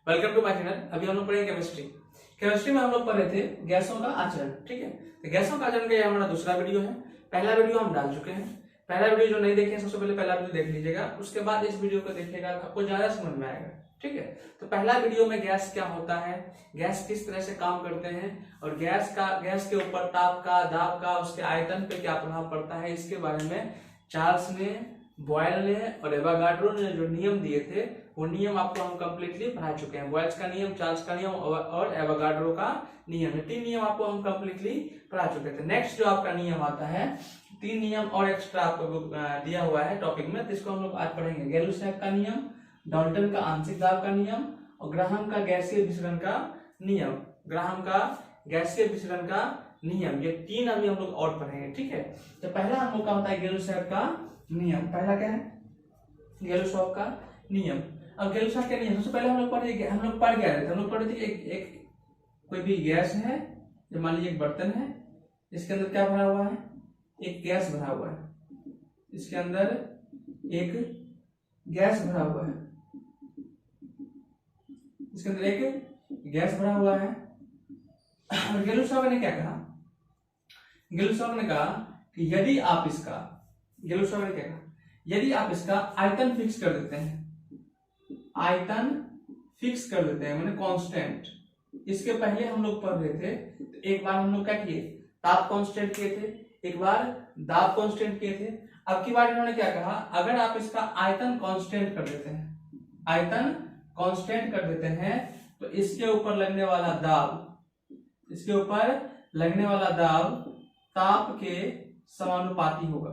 Welcome to my channel. अभी हम लोग पढ़ेंगे केमिस्ट्री में हम लोग पढ़ रहे थे गैसों का आचरण। ठीक है, तो गैसों का आचरण का ये हमारा दूसरा वीडियो है। पहला वीडियो हम डाल चुके हैं। पहला वीडियो जो नहीं देखे सबसे पहले पहला वीडियो देख लीजिएगा, उसके बाद इस वीडियो को देखिएगा, आपको ज्यादा समझ में आएगा। ठीक है, तो पहला वीडियो में गैस क्या होता है, गैस किस तरह से काम करते हैं और गैस के ऊपर ताप का, दाब का, उसके आयतन पे क्या प्रभाव पड़ता है, इसके बारे में चार्ल्स ने, बॉयल ने और एवोगाड्रो ने जो नियम दिए थे वो नियम आपको हम कंप्लीटली पढ़ा चुके हैं। बॉयल्स का नियम, चार्ल्स का नियम और एवोगाड्रो का नियम, 3 नियम आपको हम कंप्लीटली पढ़ा चुके थे। नेक्स्ट जो आपका नियम आता है, 3 नियम और एक्स्ट्रा आपको दिया हुआ है टॉपिक में, तो इसको हम लोग आज पढ़ेंगे। गैलुसैक का नियम, डाल्टन का आंशिक दाब का नियम और ग्राहम का गैसीय विसरण का नियम। ग्राहम का गैसीय विसरण का नियम, ये 3 अभी हम लोग और पढ़ेंगे। ठीक है, तो पहला हम लोग का होता है गैलुसैक का नियम। पहला क्या है, गैलुसैक का नियम। अब गैलुसैक का नियम सबसे पहले हम लोग पढ़ क्या रहे थे, हम लोग पढ़े थे एक कोई भी गैस है, जो मान लीजिए एक बर्तन है, इसके अंदर क्या भरा हुआ है, एक गैस भरा हुआ है, इसके अंदर एक गैस भरा हुआ है, इसके अंदर एक गैस भरा हुआ है। और गैलुसैक ने क्या कहा, गैलुसैक ने कहा कि यदि आप इसका, गैलुसैक ने क्या कहा, यदि आप इसका आयतन फिक्स कर देते हैं, आयतन फिक्स कर देते हैं माने कांस्टेंट। इसके पहले हम लोग पढ़ रहे थे, तो एक बार हम लोग क्या किए, ताप कांस्टेंट किए थे, एक बार दाब कांस्टेंट किए थे। अब की बार इन्होंने क्या कहा, अगर आप इसका आयतन कांस्टेंट कर देते हैं, आयतन कांस्टेंट कर देते हैं, तो इसके ऊपर लगने वाला दाब, इसके ऊपर लगने वाला दाब ताप के समानुपाती होगा,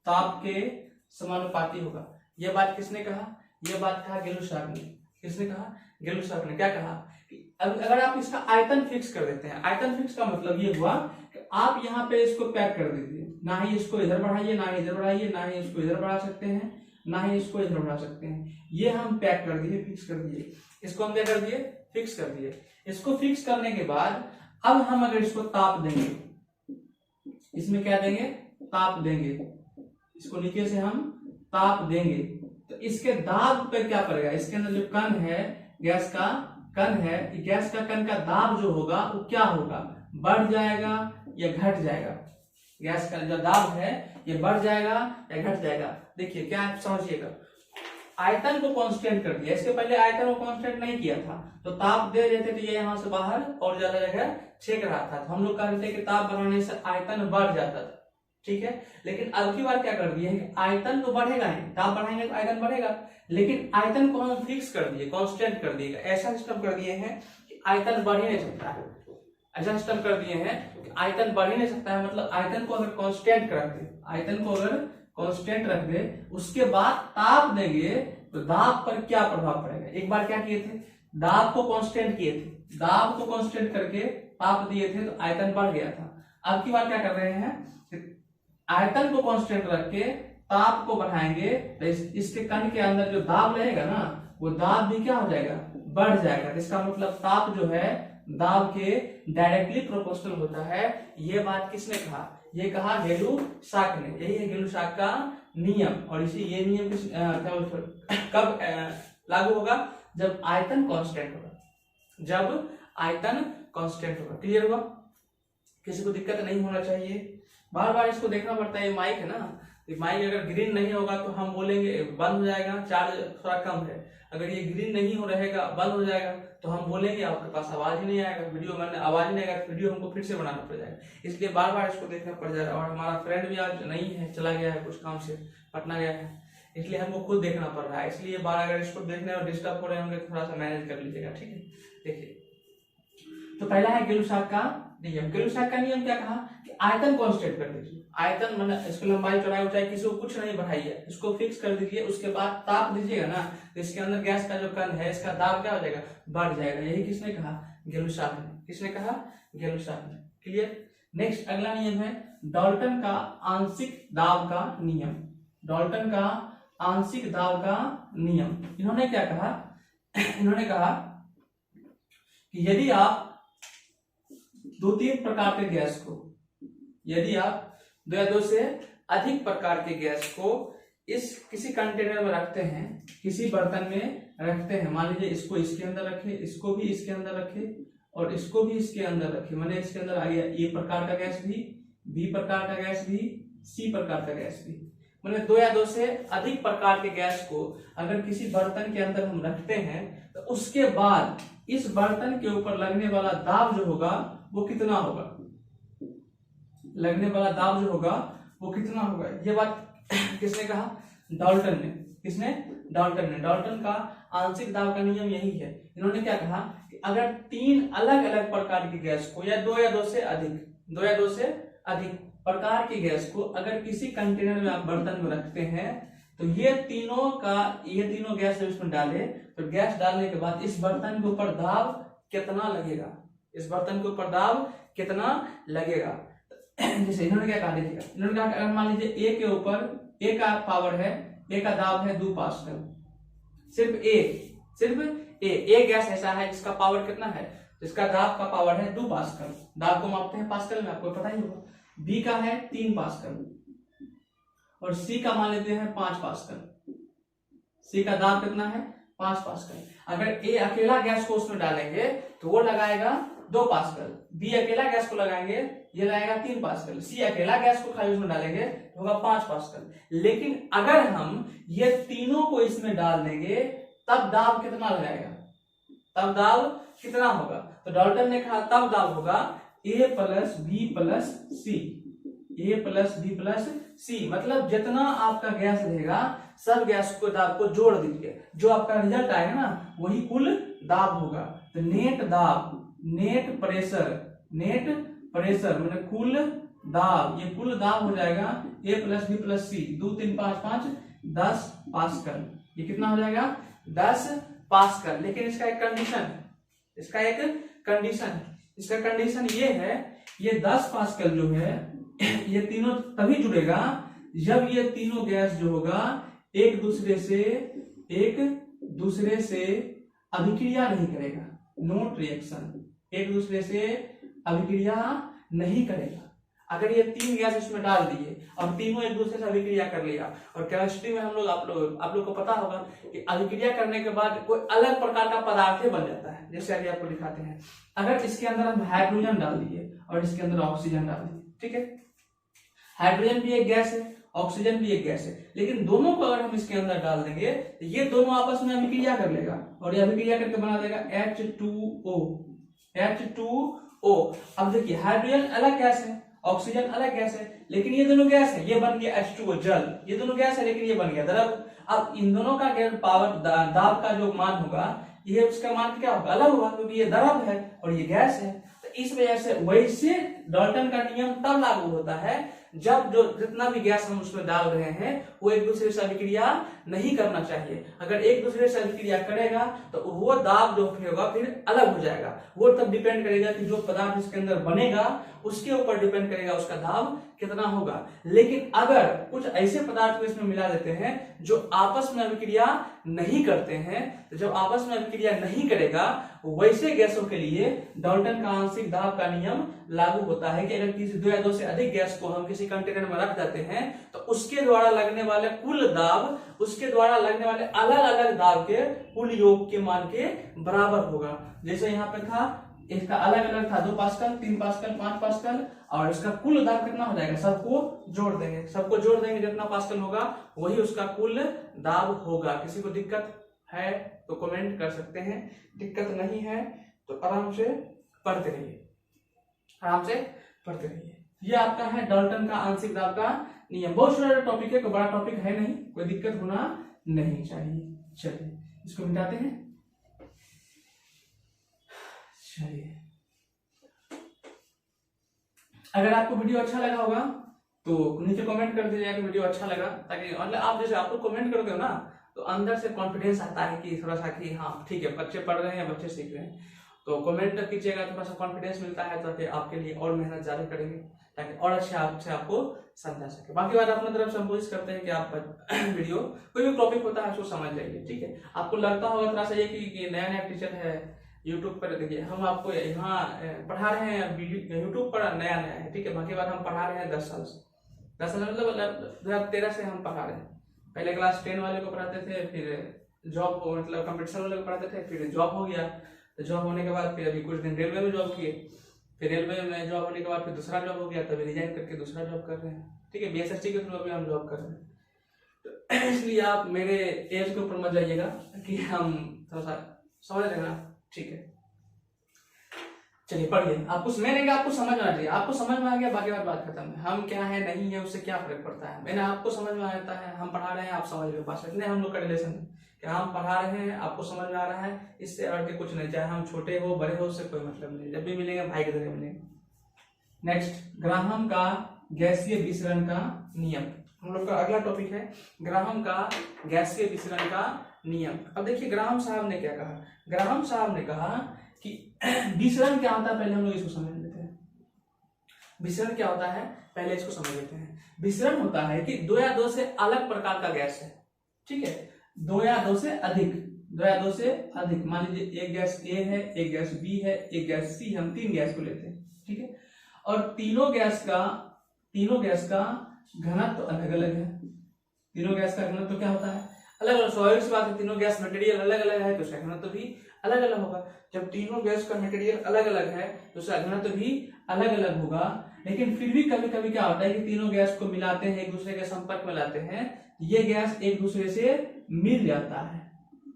ताप के समानुपाती होगा। यह बात किसने कहा, यह बात कहा गैलुसैक ने। किसने कहा, गैलुसैक ने। क्या कहा कि अगर आप इसका आयतन फिक्स कर देते हैं, आयतन फिक्स का मतलब ये हुआ कि आप यहाँ पे इसको पैक कर दीजिए, ना ही इसको इधर बढ़ाइए, ना ही इधर बढ़ाइए, ना ही इसको इधर बढ़ा सकते हैं, ना ही इसको इधर बढ़ा सकते हैं। ये हम पैक कर दिए, फिक्स कर दिए, इसको हम क्या कर दिए, फिक्स कर दिए। इसको फिक्स करने के बाद अब हम अगर इसको ताप देंगे, इसमें क्या देंगे, ताप देंगे, इसको नीचे से हम ताप देंगे, तो इसके दाब पे क्या पड़ेगा, इसके अंदर जो कण है, गैस का कण है, गैस का कण का दाब जो होगा वो क्या होगा, बढ़ जाएगा या घट जाएगा। गैस का जो दाब है ये बढ़ जाएगा या घट जाएगा। देखिए क्या समझिएगा, आयतन को कांस्टेंट कर दिया, इसके पहले आयतन को कांस्टेंट नहीं किया था, तो ताप दे रहे थे तो ये यहाँ से बाहर और ज्यादा जगह छेक रहा था, तो हम लोग कहते हैं कि ताप बढ़ाने से आयतन बढ़ जाता था। ठीक है, लेकिन अब की बार क्या कर दिए कि आयतन तो बढ़ेगा नहीं, ताप बढ़ाएंगे तो आयतन बढ़ेगा, लेकिन आयतन को हम फिक्स कर दिए, कांस्टेंट कर दिए। ऐसा सिस्टम कर दिए हैं कि आयतन बढ़ ही नहीं सकता है, ऐसा सिस्टम कर दिए हैं कि आयतन बढ़ ही नहीं सकता है। मतलब आयतन को अगर कांस्टेंट रख दे, आयतन को अगर कांस्टेंट रख दे, उसके बाद ताप देंगे तो दाब पर क्या प्रभाव पड़ेगा। एक बार क्या किए थे, दाब को कांस्टेंट किए थे, दाब को कांस्टेंट करके ताप दिए थे तो आयतन बढ़ गया था। अब की बार क्या कर रहे हैं, आयतन को कांस्टेंट रख के ताप को बढ़ाएंगे, तो इसके कण के अंदर जो दाब रहेगा ना, वो दाब भी क्या हो जाएगा, बढ़ जाएगा। इसका मतलब ताप जो है दाब के डायरेक्टली प्रोपोर्शनल होता है। ये बात किसने कहा, ये कहा गैलुसैक ने। यही है गैलुसैक का नियम। और इसी ये नियम कब लागू होगा, जब आयतन कांस्टेंट होगा, जब आयतन कांस्टेंट होगा। क्लियर हुआ, किसी को दिक्कत नहीं होना चाहिए। बार बार इसको देखना पड़ता है, ये माइक है ना, माइक अगर ग्रीन नहीं होगा तो हम बोलेंगे बंद हो जाएगा, चार्ज थोड़ा कम है। अगर ये ग्रीन नहीं हो रहेगा, बंद हो जाएगा, तो हम बोलेंगे आपके पास आवाज ही नहीं आएगा, वीडियो में आवाज नहीं आएगा, वीडियो हमको फिर से बनाना पड़ जाएगा। इसलिए बार बार इसको देखना पड़ जाएगा। और हमारा फ्रेंड भी आज नहीं है, चला गया है कुछ काम से, पटना गया है, इसलिए हमको खुद देखना पड़ रहा है। इसलिए बार अगर इसको देखने और डिस्टर्ब हो रहे होंगे थोड़ा सा मैनेज कर लीजिएगा। ठीक है, देखिए तो पहला है गैलुसैक का नियम। गैलुसैक का नियम क्या कहा कि आयतन कांस्टेंट कर दीजिए, आयतन मतलब इसकी लंबाई चौड़ाई ऊंचाई किसी को कुछ नहीं बढ़ाइए, इसको फिक्स कर दीजिए। उसके बाद ताप दीजिएगा ना, तो इसके अंदर गैस का जो कण है, इसका दाब क्या हो जाएगा, बढ़ जाएगा। यही किसने कहा, गैलुसैक ने। किसने कहा, गैलुसैक ने। क्लियर। नेक्स्ट अगला नियम है डाल्टन का आंशिक दाब का नियम। डाल्टन का आंशिक दाब का नियम। इन्होंने क्या कहा, इन्होंने कहा कि यदि आप 2-3 प्रकार के गैस को, यदि आप 2 या 2 से अधिक प्रकार के गैस को इस किसी कंटेनर में रखते हैं, किसी बर्तन में रखते हैं, मान लीजिए इसको इसके अंदर रखे, इसको भी इसके अंदर रखे और इसको भी इसके अंदर रखे, मैंने इसके अंदर आ गया ए प्रकार का गैस भी, बी प्रकार का गैस भी, सी प्रकार का गैस भी, मैंने 2 या 2 से अधिक प्रकार के गैस को अगर किसी बर्तन के अंदर हम रखते हैं तो उसके बाद इस बर्तन के ऊपर लगने वाला दाब जो होगा वो कितना होगा, लगने वाला दाब जो होगा वो कितना होगा। ये बात किसने कहा, डाल्टन ने। किसने, डाल्टन ने। डाल्टन का आंशिक दाब का नियम यही है। इन्होंने क्या कहा कि अगर 3 अलग अलग प्रकार की गैस को या 2 या 2 से अधिक प्रकार की गैस को अगर किसी कंटेनर में आप बर्तन में रखते हैं तो ये तीनों गैस जब इसमें डाले तो गैस डालने के बाद इस बर्तन के ऊपर दाब कितना लगेगा, इस बर्तन के ऊपर दाब कितना लगेगा। जैसे इन्होंने क्या कहा, देखिएगा, इन्होंने कहा अगर मान लीजिए ए के ऊपर, ए का पावर है, ए का दाब है 2 पास्कल, सिर्फ ए गैस ऐसा है जिसका पावर कितना है, जिसका दाब का पावर है 2 पास्कल, दाब को मापते हैं पास्कल में, आपको पता ही होगा। बी का है 3 पास्कल और सी का मान लेते हैं 5 पास्कल, सी का दाब कितना है 5 पास्कल। अगर ए अकेला गैस को उसमें डालेंगे तो वो लगाएगा 2 पास्कल, बी अकेला गैस को लगाएंगे ये लगाएगा 3 पास्कल, सी अकेला गैस को खाली उसमें डालेंगे तो होगा 5 पास्कल। लेकिन अगर हम ये तीनों को इसमें डाल देंगे तब दाब कितना लगाएगा, तब दाब कितना होगा। तो डाल्टन ने कहा तब दाब होगा ए प्लस बी प्लस सी, ए प्लस बी प्लस सी, मतलब जितना आपका गैस रहेगा सब गैस को दाब को जोड़ दीजिए, जो आपका रिजल्ट आएगा ना वही कुल दाब होगा। तो नेट दाब, नेट प्रेशर मैंने कुल दाब, ये कुल दाब हो जाएगा ए प्लस बी प्लस सी, 2 3 5 5 10 पास्कल, ये कितना हो जाएगा 10 पास्कल। लेकिन इसका एक कंडीशन ये है, ये 10 पास्कल जो है ये तीनों तभी जुड़ेगा जब ये तीनों गैस जो होगा एक दूसरे से अभिक्रिया नहीं करेगा, नोट रिएक्शन, एक दूसरे से अभिक्रिया नहीं करेगा। अगर ये 3 गैस इसमें डाल दिए और तीनों एक दूसरे से अभिक्रिया कर लिया, और केमिस्ट्री में हम लोग आप लोग को पता होगा कि अभिक्रिया करने के बाद कोई अलग प्रकार का पदार्थ बन जाता है, जैसे अभी आपको दिखाते हैं। अगर इसके अंदर हम हाइड्रोजन डाल दिए और इसके अंदर ऑक्सीजन डाल दिए, ठीक है, हाइड्रोजन भी एक गैस है, ऑक्सीजन भी एक गैस है, लेकिन दोनों को अगर हम इसके अंदर डाल देंगे तो ये दोनों आपस में अभिक्रिया कर लेगा और ये अभिक्रिया करके बना देगा H2O। अब देखिए हाइड्रोजन अलग गैस है, ऑक्सीजन अलग गैस है, लेकिन ये दोनों गैस है, ये बन गया H2O जल, ये दोनों गैस है लेकिन ये बन गया द्रव। अब इन दोनों का पावर दाब का जो मान होगा ये उसका मान क्या होगा, अलग होगा, क्योंकि ये द्रव है और ये गैस है। तो इस वजह से वैसे डाल्टन का नियम तब लागू होता है जब जो जितना भी गैस हम उसमें डाल रहे हैं वो एक दूसरे से अभिक्रिया नहीं करना चाहिए। अगर एक दूसरे से अभिक्रिया करेगा तो वो दाब जो होगा फिर अलग हो जाएगा। वो तब डिपेंड करेगा कि जो पदार्थ इसके अंदर बनेगा उसके ऊपर डिपेंड करेगा उसका दाब कितना होगा। लेकिन अगर कुछ ऐसे पदार्थ को इसमें मिला देते हैं जो आपस में अभिक्रिया नहीं करते हैं, तो जब आपस में अभिक्रिया नहीं करेगा वैसे गैसों के लिए डाल्टन का आंशिक दाब का नियम लागू होता है कि अगर किसी 2 या 2 से अधिक गैस को हम किसी कंटेनर में रख देते हैं तो उसके द्वारा लगने वाले कुल दाब उसके द्वारा लगने वाले अलग अलग दाब के कुल योग के मान के बराबर होगा। जैसे यहाँ पे था, इसका अलग अलग था 2 पास्कल, 3 पास्कल, 5 पास्कल, और इसका कुल दाब कितना हो जाएगा, सबको जोड़ देंगे जितना पास्कल होगा वही उसका कुल दाब होगा। किसी को दिक्कत है तो कमेंट कर सकते हैं, दिक्कत नहीं है तो आराम से पढ़ते रहिए। ये आपका है डाल्टन का आंशिक दाब का नियम। बहुत छोटा टॉपिक है, कोई बड़ा टॉपिक है नहीं, कोई दिक्कत होना नहीं चाहिए। चलिए इसको मिटाते हैं। चलिए, अगर आपको वीडियो अच्छा लगा होगा तो नीचे कमेंट कर दीजिएगा कि वीडियो अच्छा लगा, ताकि मतलब आप जैसे आप लोग कमेंट करते हो ना तो अंदर से कॉन्फिडेंस आता है कि थोड़ा सा कि हाँ ठीक है बच्चे पढ़ रहे हैं, बच्चे सीख रहे हैं। तो कमेंट कीजिएगा, थोड़ा सा कॉन्फिडेंस मिलता है ताकि आपके लिए और मेहनत ज्यादा करेंगे ताकि और अच्छे आपको समझा सके। बाकी बात अपने तरफ से हम कोशिश करते हैं कि आप वीडियो कोई भी टॉपिक होता है उसको समझ जाइए, ठीक है। आपको लगता होगा थोड़ा सा ये कि नया नया टीचर है यूट्यूब पर, देखिए हम आपको यहाँ पढ़ा रहे हैं यूट्यूब पर नया है, ठीक है। बाकी बात हम पढ़ा रहे हैं 10 साल से, 10 साल मतलब 2013 से हम पढ़ा रहे हैं, पहले क्लास 10 वाले को पढ़ाते थे, फिर जॉब मतलब कंपटीशन वाले को पढ़ाते थे, फिर जॉब हो गया। तो जॉब होने के बाद फिर अभी कुछ दिन रेलवे में जॉब किए, फिर रेलवे में जॉब होने के बाद फिर दूसरा जॉब हो गया, तभी रिजाइन करके दूसरा जॉब कर रहे हैं। ठीक है, BSST के थ्रू अभी हम जॉब कर रहे हैं। तो इसलिए आप मेरे एज के ऊपर मत जाइएगा कि हम थोड़ा सा समझ रहे ना। ठीक है, चलिए पढ़िए। आपको मैंने कहा आपको समझ में आ जाए, आपको समझ में आ गया, बाकी बात खत्म है। हम क्या है नहीं है उससे क्या फर्क पड़ता है। मैंने आपको समझ में आता है, हम पढ़ा रहे हैं, आप समझ रहे हो, बस इतने हम लोग का रिलेशन है कि हम पढ़ा रहे हैं, आपको समझ में आ रहा है, इससे और के कुछ नहीं। चाहे हम छोटे हो बड़े हो, उससे कोई मतलब नहीं। जब भी मिलेंगे भाई की तरह मिलेंगे। नेक्स्ट, ग्राहम का गैसीय विसरण का नियम। हम लोग का अगला टॉपिक है ग्राहम का गैसीय विसरण का नियम। अब देखिए ग्राहम साहब ने क्या कहा। ग्राहम साहब ने कहा कि विसरण क्या होता है, पहले हम लोग इसको समझ लेते हैं। विसरण क्या होता है, पहले इसको समझ लेते हैं। विसरण होता है कि 2 या 2 से अलग प्रकार का गैस है। ठीक है, 2 या 2 से अधिक, 2 या 2 से अधिक। मान लीजिए एक गैस ए है, एक गैस बी है, एक गैस सी, हम 3 गैस को लेते हैं। ठीक है, और तीनों गैस का घनत्व अलग अलग है। तीनों गैस का घनत्व क्या होता है, अलग अलग। स्वाभाविक सी बात है, तीनों गैस मटेरियल अलग अलग है तो उसका घनत्व भी अलग अलग होगा। जब तीनों गैस का मटेरियल अलग अलग है तो उसका घनत्व भी अलग अलग होगा। लेकिन फिर भी कभी कभी क्या होता है कि तीनों गैस को मिलाते हैं, एक दूसरे के संपर्क में लाते हैं, ये गैस एक दूसरे से मिल जाता है।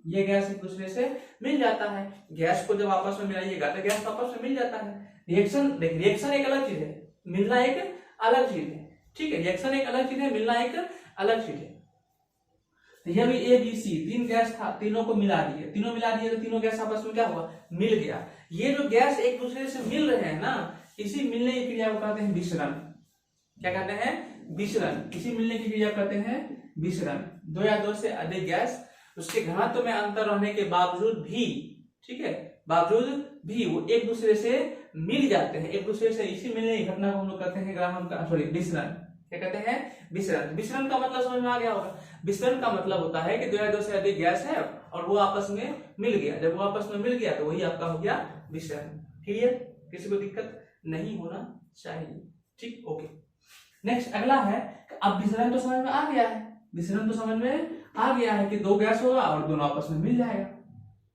ये गैस एक दूसरे से मिल जाता है। गैस को जब आपस में मिलाइएगा तो गैस आपस में मिल जाता है। रिएक्शन एक अलग चीज है, मिलना एक अलग चीज है। ठीक है, रिएक्शन एक अलग चीज है, मिलना एक अलग चीज है। तो यह भी ए बी सी 3 गैस था, तीनों को मिला दिए, तीनों मिला दिए तो तीनों गैस आपस में क्या हुआ, मिल गया। ये जो गैस एक दूसरे से मिल रहे हैं ना, इसी मिलने की क्रिया को कहते हैं विसरण। क्या कहते हैं, विसरण। इसी मिलने की क्रिया कहते हैं विसरण। 2 या 2 से अधिक गैस उसके घनत्व में अंतर रहने के बावजूद भी, ठीक है, बावजूद भी वो एक दूसरे से मिल जाते हैं, एक दूसरे से। इसी मिलने की घटना को हम लोग कहते हैं ग्राहम का विसरण। क्या कहते हैं, विसरण। विसरण का मतलब समझ में आ गया होगा। विसरण का मतलब होता है कि 2 या 2 से अधिक गैस है और वो आपस में मिल गया। जब वो आपस में मिल गया तो वही आपका हो गया विसरण। क्लियर, किसी को दिक्कत नहीं होना चाहिए। ठीक, ओके। नेक्स्ट अगला है, अब विसरण तो समझ में आ गया है। विसरण तो समझ में आ गया है कि 2 गैस होगा और दोनों आपस में मिल जाएगा,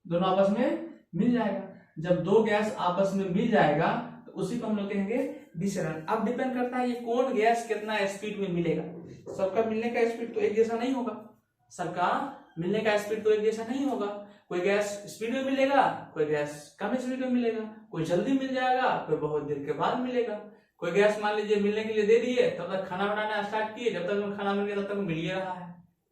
दोनों आपस में मिल जाएगा। जब 2 गैस आपस में मिल जाएगा तो उसी को हम लोग कहेंगे विसरण। अब डिपेंड करता है ये कौन गैस कितना स्पीड में मिलेगा। सबका मिलने का स्पीड तो एक जैसा नहीं होगा, सबका मिलने का स्पीड तो एक जैसा नहीं होगा। कोई गैस स्पीड में मिलेगा, कोई गैस कम स्पीड में मिलेगा, कोई जल्दी मिल जाएगा, कोई बहुत देर के बाद मिलेगा। कोई गैस मान लीजिए मिलने के लिए दे दिए, तब तक खाना बनाना स्टार्ट किए, जब तक खाना मिल गया तब तक मिल ही रहा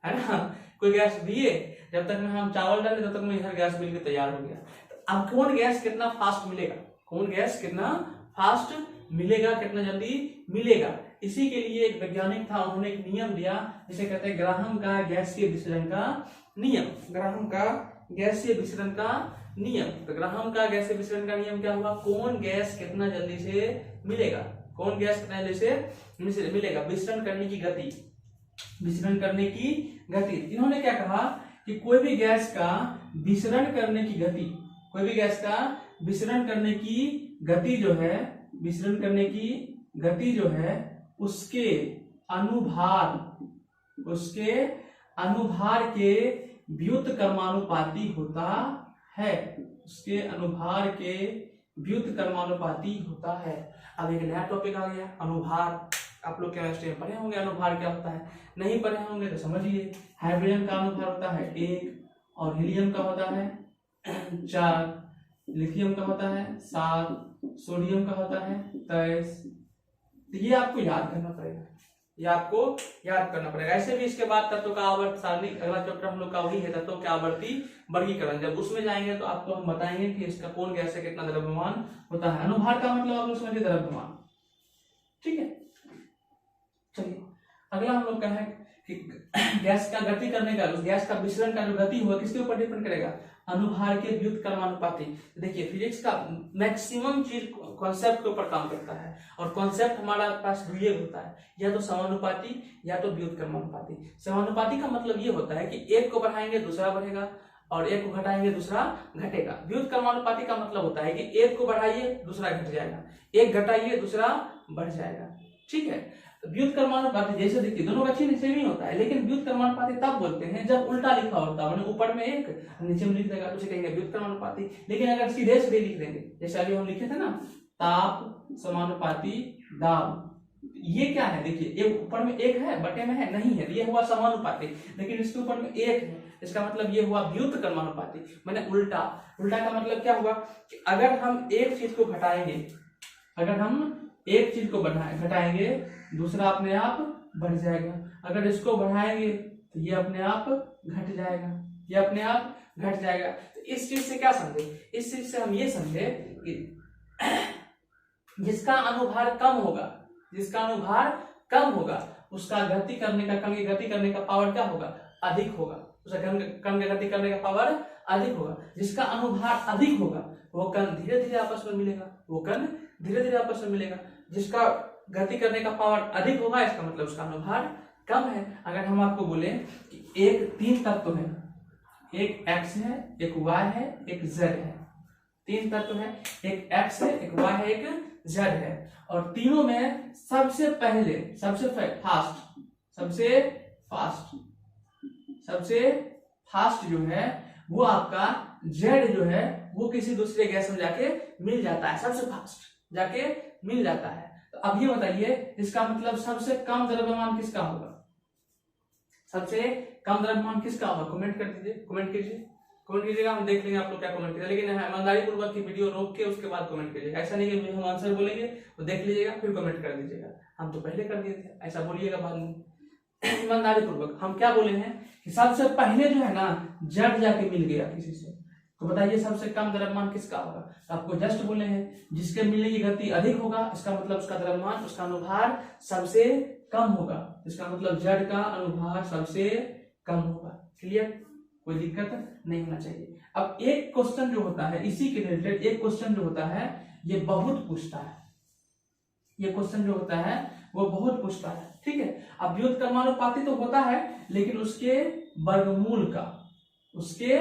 है ना। कोई गैस दिए, जब तक में हम चावल डाले तब तक में हर गैस मिलकर तैयार हो गया। तो अब कौन गैस कितना फास्ट मिलेगा, कौन गैस कितना फास्ट मिलेगा, कितना जल्दी मिलेगा, इसी के लिए एक वैज्ञानिक था, उन्होंने एक नियम दिया जिसे कहते हैं ग्राहम का गैसीय विसरण का नियम। ग्राहम का गैसीय विसरण का नियम। तो ग्राहम का गैसीय विसरण का नियम क्या हुआ, कौन गैस कितना जल्दी से मिलेगा, कौन गैस कितना जल्दी से मिलेगा, विसरण करने की गति, विसरण करने की गति। इन्होंने क्या कहा कि कोई भी गैस का विसरण करने की गति, कोई भी गैस का विसरण करने की गति जो है, विसरण करने की गति जो है उसके अनुभार के व्युत्क्रमानुपाती होता है, उसके अनुभार के व्युत्क्रमानुपाती होता है। अब एक नया टॉपिक आ गया, अनुभार। आप लोग केमिस्ट्री में पढ़े होंगे अनुभार क्या होता है, नहीं पढ़े होंगे तो समझिए। हाइड्रोजन का अनुभार होता है 1 और हीलियम का होता है 4, लिथियम का होता है 7, सोडियम का होता है 23। तो ये आपको याद करना पड़ेगा, ये आपको याद करना पड़ेगा। ऐसे भी इसके बाद तत्वों का आवर्त सारणी, अगला चैप्टर हम लोग का वही है तत्वों के आवर्ती वर्गीकरण। जब उसमें जाएंगे तो आपको हम बताएंगे कि इसका कौन गैस से कितना द्रव्यमान होता है। अनुभार का मतलब आप लोग समझिए द्रव्यमान। ठीक है, चलिए अगला हम लोग का है कि गैस का गति करने का, उस गैस का विसरण का जो गति होगा किसके ऊपर डिपेंड करेगा, अनुभार के व्युत्क्रमानुपाती। देखिए फिजिक्स का मैक्सिमम चीज कॉन्सेप्ट के ऊपर काम करता है और कॉन्सेप्ट हमारा पास ये होता है या तो समानुपाती या तो व्युत्क्रमानुपाती। समानुपाती का मतलब ये होता है कि एक को बढ़ाएंगे दूसरा बढ़ेगा और एक को घटाएंगे दूसरा घटेगा। व्युत्क्रमानुपाती का मतलब होता है कि एक को बढ़ाइए दूसरा घट जाएगा, एक घटाइए दूसरा बढ़ जाएगा। ठीक है, तो व्युत्क्रमानुपाती जैसे देखिए दोनों का चिन्ह सेम ही होता है, लेकिन व्युत्क्रमानुपाती तब बोलते हैं जब उल्टा लिखा होता है, मैंने ऊपर में एक नीचे में लिख देगा तो उसे कहेंगे व्युत्क्रमानुपाती। लेकिन अगर सीधे सीधे लिख देंगे जैसे अभी हम लिखे थे ना ताप समानुपाती दाब, ये क्या है देखिए, ये ऊपर में एक है बटे में है नहीं है, ये हुआ समानुपाती, लेकिन इसके ऊपर में एक है, इसका मतलब ये हुआ व्युत्क्रमानुपाती, मैंने उल्टा। उल्टा का मतलब क्या हुआ कि अगर हम एक चीज को घटाएंगे, अगर हम एक चीज को घटाएंगे दूसरा अपने आप बढ़ जाएगा, अगर इसको बढ़ाएंगे तो ये अपने आप घट जाएगा, ये अपने आप घट जाएगा। तो इस चीज से क्या समझे, इस चीज से हम ये समझे कि जिसका अनुभार कम होगा, जिसका अनुभार कम होगा उसका गति करने का, कण की गति करने का पावर क्या होगा, अधिक होगा, उसका कण की गति करने का पावर अधिक होगा। जिसका अनुभार अधिक होगा वो कण धीरे धीरे आपस में मिलेगा, वो कण धीरे धीरे आपस में मिलेगा। जिसका गति करने का पावर अधिक होगा इसका मतलब उसका अनुभार कम है। अगर हम आपको बोले कि एक 3 तत्व है, एक x है, एक y है, एक z है, 3 तत्व है, एक x है, एक y है, एक z है, और तीनों में सबसे पहले सबसे फास्ट जो है वो आपका z जो है वो किसी दूसरे गैस में जाके मिल जाता है, सबसे फास्ट जाके मिल जाता है। तो अब ये बताइए इसका मतलब सबसे कम द्रव्यमान किसका होगा, सबसे कम द्रव्यमान किसका होगा, कमेंट कर दीजिए, कमेंट कीजिएगा, हम देख लेंगे आप लोग क्या कमेंट करें, लेकिन ईमानदारी पूर्वक की वीडियो रोक के उसके बाद कमेंट कीजिएगा। ऐसा नहीं कि हम आंसर बोलेंगे तो देख लीजिएगा फिर कमेंट कर दीजिएगा, हम तो पहले कर दिए थे, ऐसा बोलिएगा बाद में। ईमानदारी पूर्वक हम क्या बोले हैं कि सबसे पहले जो है ना जड़ जाके मिल गया किसी से, तो बताइए सबसे कम द्रव्यमान किसका होगा। तो आपको जस्ट बोले हैं जिसके मिलने की गति अधिक होगा इसका मतलब उसका द्रव्यमान, उसका अनुभार सबसे कम होगा, इसका मतलब जड़ का अनुभार सबसे कम होगा। क्लियर, कोई दिक्कत नहीं होना चाहिए। अब एक क्वेश्चन जो होता है इसी के रिलेटेड एक क्वेश्चन जो होता है ये बहुत पूछता है, ये क्वेश्चन जो होता है वो बहुत पूछता है, ठीक है। अब व्युत्क्रमानुपाती तो होता है लेकिन उसके वर्गमूल का, उसके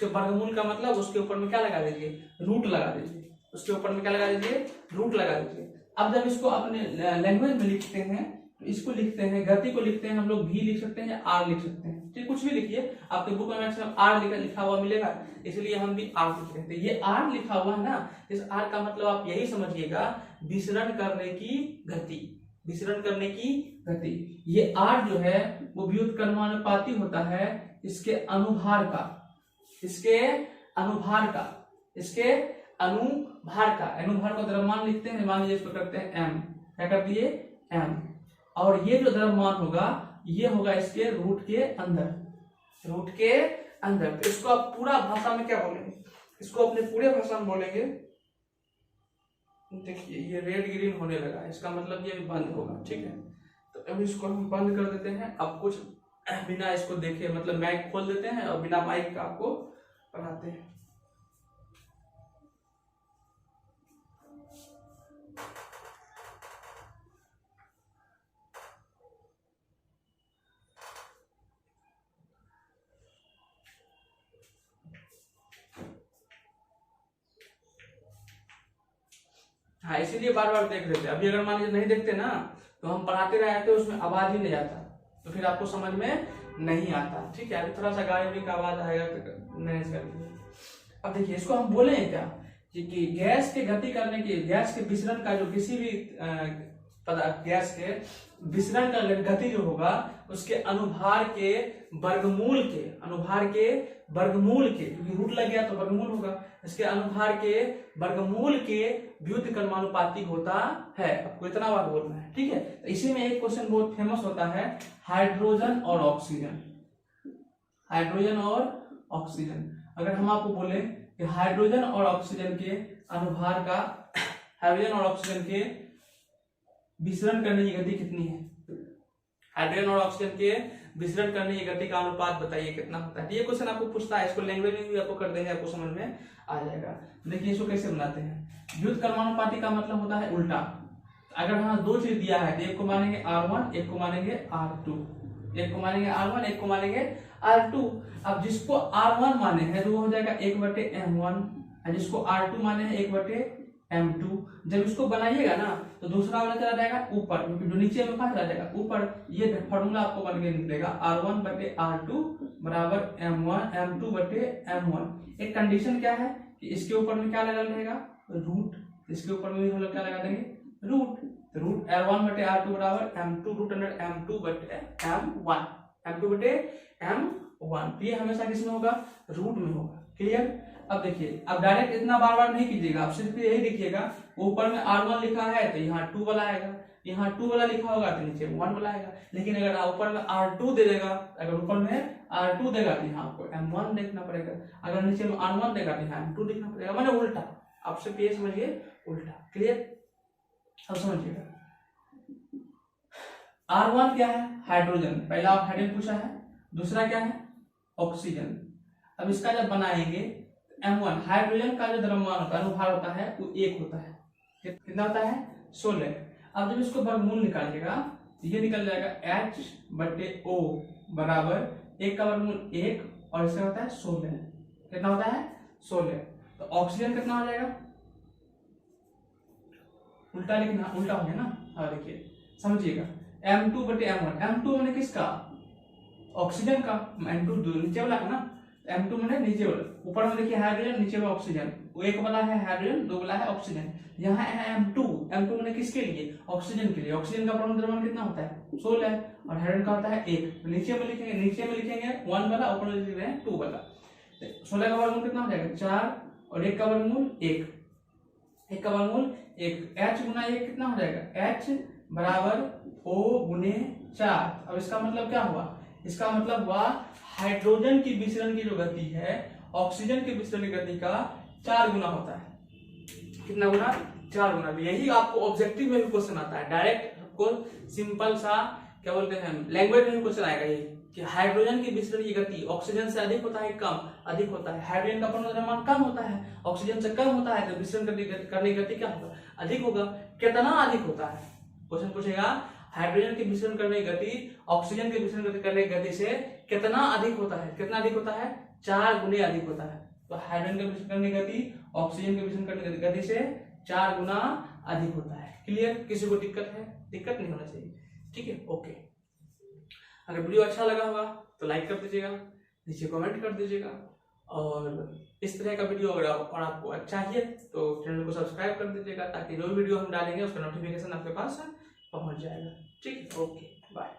वर्गमूल का मतलब उसके ऊपर में क्या लगा दीजिए, रूट लगा दीजिए, उसके ऊपर में क्या लगा दीजिए, रूट लगा दीजिए। अब जब इसको अपने लैंग्वेज में लिखते हैं तो इसको लिखते हैं, गति को लिखते हैं हम लोग भी लिख सकते हैं या आर लिख सकते हैं, ठीक, कुछ भी लिखिए, आपके बुक में मैक्सिमम आर लिखा हुआ मिलेगा, इसलिए हम भी आर लिख रहे हैं। ये आर लिखा हुआ है ना, इस आर का मतलब आप यही समझिएगा विसरण करने की गति, विसरण करने की गति। ये आर जो है वो व्युत्क्रमानुपाती होता है इसके अनुभार का, इसके अनुभार को द्रव्यमान लिखते हैं, मान लीजिए इसको करते हैं m, क्या कर दिए m, और ये जो द्रव्यमान होगा ये होगा इसके रूट के अंदर। तो इसको आप पूरा भाषा में क्या बोलेंगे, इसको अपने पूरे भाषा में बोलेंगे, देखिए ये रेड ग्रीन होने लगा है, इसका मतलब ये बंद होगा, ठीक है। तो अब इसको हम बंद कर देते हैं, अब कुछ बिना इसको देखे मतलब माइक खोल देते हैं और बिना माइक का आपको पढ़ाते हैं। हाँ, इसीलिए बार बार देख लेते हैं। अभी अगर मान लीजिए नहीं देखते ना तो हम पढ़ाते रहते उसमें आवाज ही नहीं आता, तो फिर आपको समझ में नहीं आता, ठीक है। अभी थोड़ा सा गाड़ी का आवाज आएगा तो मैनेज कर लीजिए। अब देखिए इसको हम बोले हैं क्या कि गैस के गति करने की, गैस के विसरण का जो किसी भी गैस के विसरण का गति जो होगा उसके अनुभार के वर्गमूल के क्योंकि रूट लग गया तो वर्गमूल होगा, इसके अनुभार के वर्गमूल के व्युत्क्रमानुपाती होता है। आपको इतना बार बोलना है, ठीक है। तो इसी में एक क्वेश्चन बहुत फेमस होता है, हाइड्रोजन और ऑक्सीजन। अगर हम आपको बोले कि हाइड्रोजन और ऑक्सीजन के अनुभार का, हाइड्रोजन और ऑक्सीजन के विसरण करने की गति कितनी है, हाइड्रोजन और ऑक्सीजन के विसरण करने की गति का अनुपात बताइए कितना होता है। ये क्वेश्चन आपको पूछता है, इसको लैंग्वेज में भी आपको कर देंगे, आपको समझ में आ जाएगा। देखिए इसको कैसे बनाते हैं, व्युत्क्रमानुपाती का मतलब होता है उल्टा। अगर हमें दो चीज दिया है तो एक को मानेंगे R1, एक को मानेंगे R2, एक को मानेंगे R1, एक को मानेंगे R2। अब जिसको R1 माने हैं तो वो हो जाएगा 1/m1, जिसको R2 माने हैं 1/m2 M2। जब इसको बनाइएगा ना तो दूसरा वाला चला जाएगा ऊपर, क्योंकि जो नीचे में कहाँ चला जाएगा ऊपर। ये फॉर्मूला आपको बन के निकलेगा R1 बटे R2 बराबर M1 M2 बटे M1। एक कंडीशन क्या है कि इसके ऊपर में क्या लगा रहेगा, रूट। इसके ऊपर में भी हम लोग क्या लगा देंगे, रूट। रूट R1 बटे R2 बराबर M2 रूट अंडर M2 बटे M1, M2 बटे M1। ये हमेशा किसमें होगा, रूट में होगा। क्लियर। अब देखिए, अब डायरेक्ट इतना बार बार नहीं कीजिएगा, आप सिर्फ यही देखिएगा, ऊपर में R1 लिखा है तो यहाँ 2 वाला आएगा, यहाँ 2 वाला लिखा होगा तो नीचे 1 वाला आएगा। लेकिन अगर ऊपर में R2 दे देगा, अगर ऊपर में R2 देगा तो यहाँ आपको M1 देखना पड़ेगा, अगर नीचे में R1 देगा तो यहाँ M2 देखना पड़ेगा, माने उल्टा। आप सिर्फ ये समझिए, उल्टा। क्लियर। अब समझिएगा, R1 क्या है, हाइड्रोजन। पहला आप हाइड्रोजन पूछा है, दूसरा क्या है, ऑक्सीजन। अब इसका जब बनाएंगे M1, हाइड्रोजन का जो द्रव्यमान होता है, अनुभार होता है, वो 1 होता है। कितना होता है, 16। अब जब इसको वर्गमूल निकालिएगा तो ये निकल जाएगा H बटे O बराबर 1 का वर्गमूल 1 और इसका होता है 16। कितना होता है, 16। तो ऑक्सीजन कितना हो जाएगा, उल्टा लिखना, उल्टा हो गया ना। हाँ देखिए, समझिएगा, M2 बटे M1। M2 मैंने किसका, ऑक्सीजन का। M2 नीचे वाला का ना, M2 मैंने नीचे वाला। ऊपर में देखिए हाइड्रोजन, नीचे में ऑक्सीजन। वो 1 वाला है हाइड्रोजन, 2 वाला है ऑक्सीजन। यहाँ है M2, M2 मैंने किसके लिए, ऑक्सीजन के लिए। ऑक्सीजन का परमाणु द्रव्यमान कितना होता है, 16 है, और हाइड्रोजन का होता है 1। नीचे में लिखेंगे, नीचे में लिखेंगे 1 वाला, ऊपर में लिख रहे हैं 2 वाला। 16 का वर्गमूल कितना हो जाएगा, 4, और 1 का वर्गमूल 1। 1 का वर्गमूल 1, H गुना 1 कितना हो जाएगा, H बराबर O गुने 4। अब इसका मतलब क्या हुआ, इसका मतलब हुआ हाइड्रोजन की विसरण की जो गति है ऑक्सीजन के विसरण की गति का 4 गुना होता है। कितना गुना, 4 गुना। यही आपको ऑब्जेक्टिव में भी क्वेश्चन आता है, डायरेक्ट आपको सिंपल सा क्या बोलते हैं लैंग्वेज में भी क्वेश्चन आएगा ये कि हाइड्रोजन की विसरण की गति ऑक्सीजन से अधिक होता है कम, अधिक होता है। हाइड्रोजन का परमाणु द्रव्यमान कम होता है, ऑक्सीजन से कम होता है, तो विसरण करने की गति क्या होगा, अधिक होगा। कितना अधिक होता है, क्वेश्चन पूछेगा हाइड्रोजन की विसरण करने की गति ऑक्सीजन के विसरण करने की गति से कितना अधिक होता है। कितना अधिक होता है, 4 गुने अधिक होता है। तो हाइड्रोजन के विसरण करने की गति ऑक्सीजन के विसरण करने की गति से 4 गुना अधिक होता है। क्लियर। किसी को दिक्कत है, दिक्कत नहीं होना चाहिए। ठीक है, ओके। अगर वीडियो अच्छा लगा होगा तो लाइक कर दीजिएगा, नीचे कमेंट कर दीजिएगा, और इस तरह का वीडियो अगर और आपको चाहिए तो चैनल को सब्सक्राइब कर दीजिएगा, ताकि जो वीडियो हम डालेंगे उसका नोटिफिकेशन आपके पास पहुंच जाएगा। ठीक है, ओके, बाय।